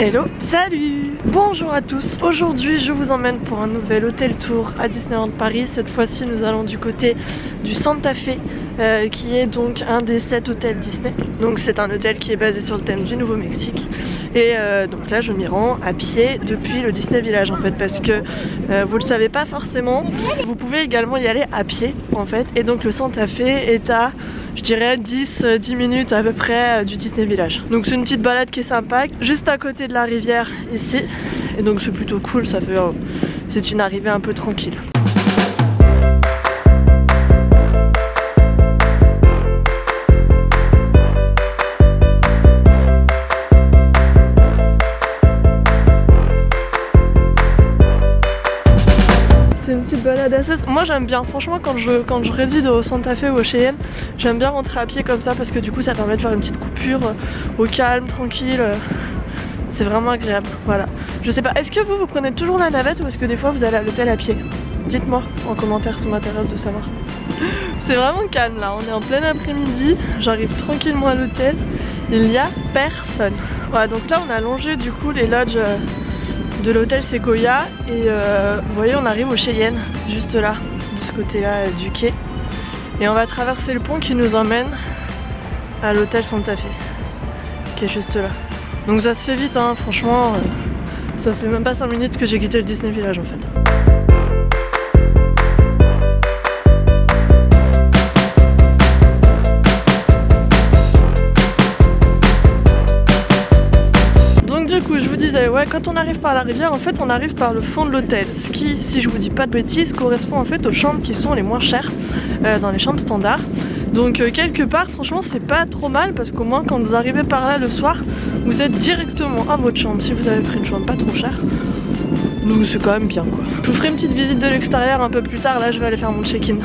Hello, salut! Bonjour à tous! Aujourd'hui je vous emmène pour un nouvel hôtel tour à Disneyland Paris. Cette fois-ci nous allons du côté du Santa Fe qui est donc un des 7 hôtels Disney. Donc c'est un hôtel qui est basé sur le thème du Nouveau-Mexique. Et donc là je m'y rends à pied depuis le Disney Village en fait, parce que vous le savez pas forcément, vous pouvez également y aller à pied en fait. Et donc le Santa Fe est à, je dirais 10 minutes à peu près du Disney Village. Donc c'est une petite balade qui est sympa, juste à côté de la rivière ici. Et donc c'est plutôt cool, ça fait c'est une arrivée un peu tranquille. Une petite balade assez... Moi j'aime bien, franchement quand je réside au Santa Fe ou au Cheyenne, j'aime bien rentrer à pied comme ça parce que du coup ça permet de faire une petite coupure au calme, tranquille. C'est vraiment agréable, voilà. Je sais pas, est-ce que vous prenez toujours la navette ou est-ce que des fois vous allez à l'hôtel à pied? Dites-moi en commentaire, ça m'intéresse de savoir. C'est vraiment calme là, on est en plein après-midi, j'arrive tranquillement à l'hôtel, il n'y a personne. Voilà, donc là on a longé du coup les lodges de l'hôtel Sequoia et vous voyez on arrive au Cheyenne, juste là, de ce côté là du quai. Et on va traverser le pont qui nous emmène à l'hôtel Santa Fe, qui est juste là. Donc ça se fait vite hein, franchement, ça fait même pas 5 minutes que j'ai quitté le Disney Village en fait. Je vous disais, ouais, quand on arrive par la rivière, en fait on arrive par le fond de l'hôtel, ce qui, si je vous dis pas de bêtises, correspond en fait aux chambres qui sont les moins chères dans les chambres standards. Donc quelque part franchement c'est pas trop mal parce qu'au moins quand vous arrivez par là le soir, vous êtes directement à votre chambre si vous avez pris une chambre pas trop chère. Donc c'est quand même bien quoi. Je vous ferai une petite visite de l'extérieur un peu plus tard, là je vais aller faire mon check-in.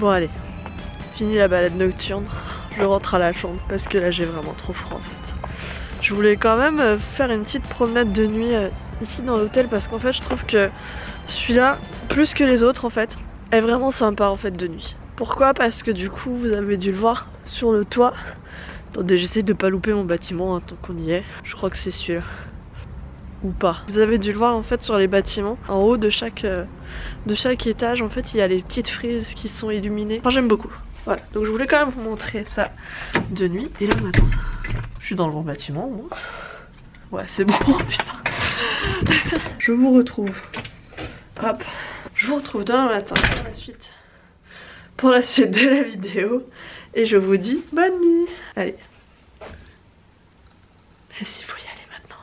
Bon allez, fini la balade nocturne, je rentre à la chambre parce que là j'ai vraiment trop froid en fait. Je voulais quand même faire une petite promenade de nuit ici dans l'hôtel parce qu'en fait je trouve que celui-là, plus que les autres en fait, est vraiment sympa en fait de nuit. Pourquoi? Parce que du coup vous avez dû le voir sur le toit. Attendez, j'essaie de pas louper mon bâtiment hein, tant qu'on y est. Je crois que c'est celui-là. Ou pas. Vous avez dû le voir en fait sur les bâtiments. En haut de chaque étage en fait il y a les petites frises qui sont illuminées. Enfin j'aime beaucoup. Voilà, donc je voulais quand même vous montrer ça de nuit. Et là maintenant, je suis dans le bon bâtiment moi. Ouais c'est bon, putain. Je vous retrouve. Hop. Je vous retrouve demain matin pour la suite de la vidéo. Et je vous dis bonne nuit. Allez. Et s'il faut y aller maintenant.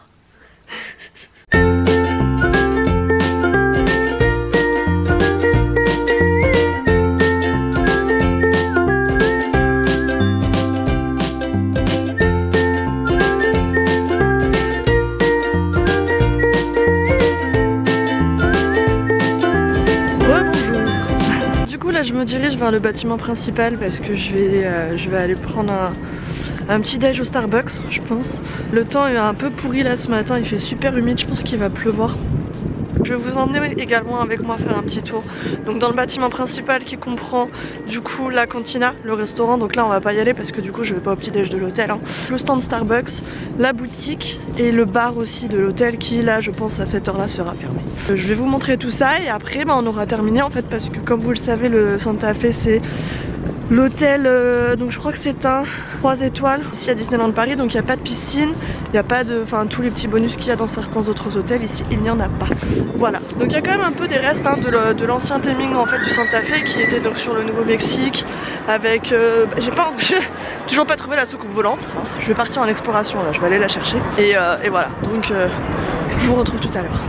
je me dirige vers le bâtiment principal parce que je vais aller prendre un petit déj au Starbucks je pense. Le temps est un peu pourri là ce matin, il fait super humide, je pense qu'il va pleuvoir. Je vais vous emmener également avec moi faire un petit tour donc dans le bâtiment principal qui comprend du coup la cantina, le restaurant. Donc là on va pas y aller parce que du coup je vais pas au petit déj de l'hôtel hein. Le stand Starbucks, la boutique et le bar aussi de l'hôtel qui là je pense à cette heure là sera fermé. Je vais vous montrer tout ça et après on aura terminé en fait parce que comme vous le savez le Santa Fe c'est l'hôtel, donc je crois que c'est un 3 étoiles ici à Disneyland Paris, donc il n'y a pas de piscine, il n'y a pas de, enfin tous les petits bonus qu'il y a dans certains autres hôtels, ici il n'y en a pas. Voilà, donc il y a quand même un peu des restes hein, de l'ancien theming en fait du Santa Fe qui était donc sur le Nouveau-Mexique avec, j'ai toujours pas trouvé la soucoupe volante, hein. Je vais partir en exploration là, je vais aller la chercher et voilà, donc je vous retrouve tout à l'heure.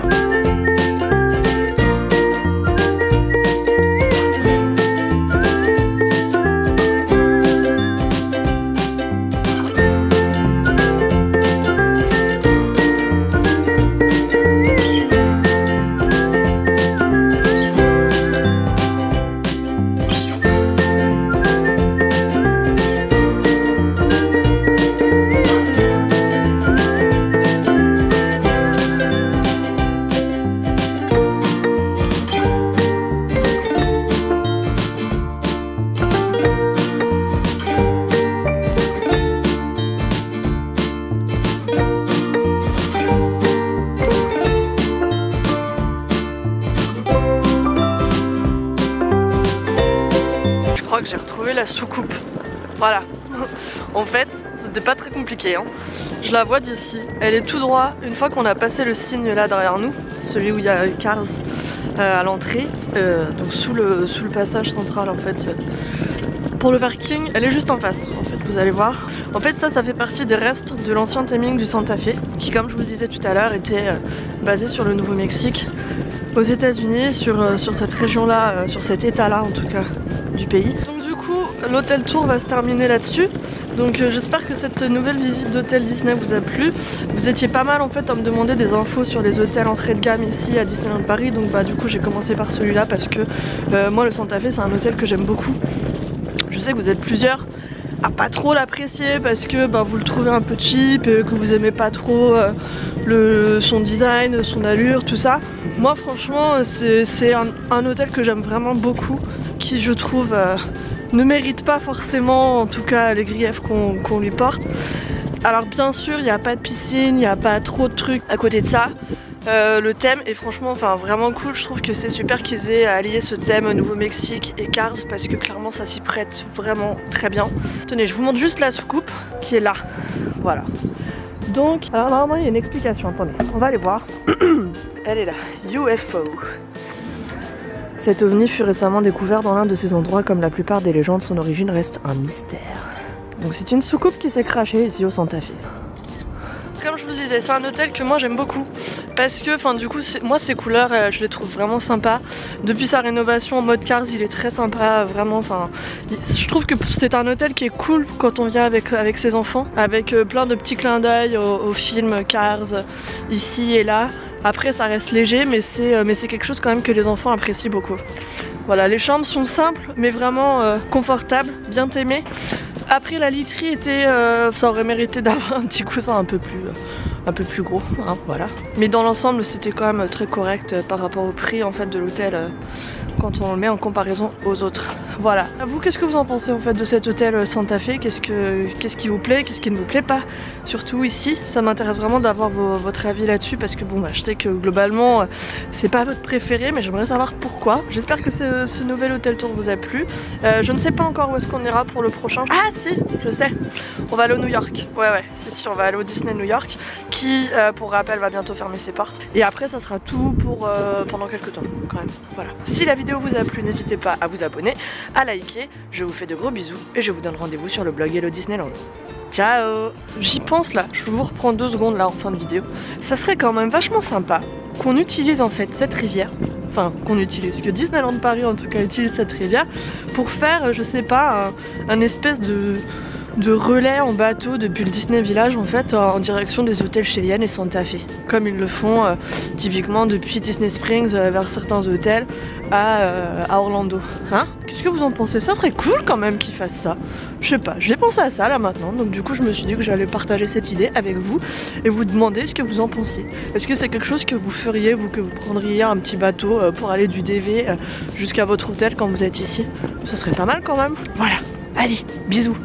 Que j'ai retrouvé la soucoupe. Voilà. En fait, c'était pas très compliqué. Hein. Je la vois d'ici. Elle est tout droit. Une fois qu'on a passé le signe là derrière nous, celui où il y a Cars à l'entrée, donc sous le passage central en fait. Pour le parking, elle est juste en face. En fait, vous allez voir. En fait, ça fait partie des restes de l'ancien theming du Santa Fe, qui, comme je vous le disais tout à l'heure, était basé sur le Nouveau-Mexique, aux États-Unis, sur cette région-là, sur cet état-là en tout cas du pays. Donc du coup, l'hôtel tour va se terminer là-dessus. Donc j'espère que cette nouvelle visite d'hôtel Disney vous a plu. Vous étiez pas mal en fait à me demander des infos sur les hôtels entrée de gamme ici à Disneyland Paris. Donc bah du coup j'ai commencé par celui-là parce que moi le Santa Fe c'est un hôtel que j'aime beaucoup. Je sais que vous êtes plusieurs à pas trop l'apprécier parce que bah, vous le trouvez un peu cheap et que vous aimez pas trop son design, son allure, tout ça. Moi franchement c'est un hôtel que j'aime vraiment beaucoup, qui je trouve ne mérite pas forcément en tout cas les griefs qu'on lui porte. Alors bien sûr il n'y a pas de piscine, il n'y a pas trop de trucs à côté de ça. Le thème est franchement vraiment cool, je trouve que c'est super qu'ils aient allié ce thème Nouveau-Mexique et Cars parce que clairement ça s'y prête vraiment très bien. Tenez, je vous montre juste la soucoupe qui est là, voilà. Donc, alors normalement il y a une explication, attendez, on va aller voir. Elle est là, UFO. Cet ovni fut récemment découvert dans l'un de ces endroits, comme la plupart des légendes, son origine reste un mystère. Donc c'est une soucoupe qui s'est crashée ici au Santa Fe. Comme je vous disais, c'est un hôtel que moi j'aime beaucoup parce que du coup moi ces couleurs je les trouve vraiment sympas. Depuis sa rénovation en mode Cars il est très sympa, vraiment je trouve que c'est un hôtel qui est cool quand on vient avec ses enfants, avec plein de petits clins d'œil au film Cars ici et là. Après ça reste léger mais c'est quelque chose quand même que les enfants apprécient beaucoup. Voilà, les chambres sont simples mais vraiment confortables, bien aimées. Après la literie était, ça aurait mérité d'avoir un petit coussin un peu plus gros, hein, voilà. Mais dans l'ensemble c'était quand même très correct par rapport au prix en fait de l'hôtel quand on le met en comparaison aux autres. Voilà. Vous, qu'est-ce que vous en pensez en fait de cet hôtel Santa Fe? Qu'est-ce qui vous plaît, qu'est-ce qui ne vous plaît pas? Surtout ici, ça m'intéresse vraiment d'avoir votre avis là-dessus parce que bon bah je sais que globalement c'est pas votre préféré mais j'aimerais savoir pourquoi. J'espère que ce nouvel hôtel tour vous a plu. Je ne sais pas encore où est-ce qu'on ira pour le prochain. Ah si, je sais, on va aller au New York. Ouais, si on va aller au Disney New York qui pour rappel va bientôt fermer ses portes. Et après ça sera tout pour pendant quelques temps quand même. Voilà. Si la vidéo vous a plu, n'hésitez pas à vous abonner, à liker. Je vous fais de gros bisous et je vous donne rendez-vous sur le blog Hello Disneyland. Ciao! J'y pense là, je vous reprends 2 secondes là en fin de vidéo. Ça serait quand même vachement sympa qu'on utilise en fait cette rivière, que Disneyland Paris en tout cas utilise cette rivière pour faire, je sais pas, un espèce de de relais en bateau depuis le Disney Village en fait en direction des hôtels Cheyenne et Santa Fe, comme ils le font typiquement depuis Disney Springs vers certains hôtels à Orlando. Hein? Qu'est-ce que vous en pensez? Ça serait cool quand même qu'ils fassent ça. Je sais pas, j'ai pensé à ça là maintenant, donc du coup je me suis dit que j'allais partager cette idée avec vous et vous demander ce que vous en pensiez. Est-ce que c'est quelque chose que vous feriez, vous, que vous prendriez un petit bateau pour aller du DV jusqu'à votre hôtel quand vous êtes ici? Ça serait pas mal quand même. Voilà, allez, bisous.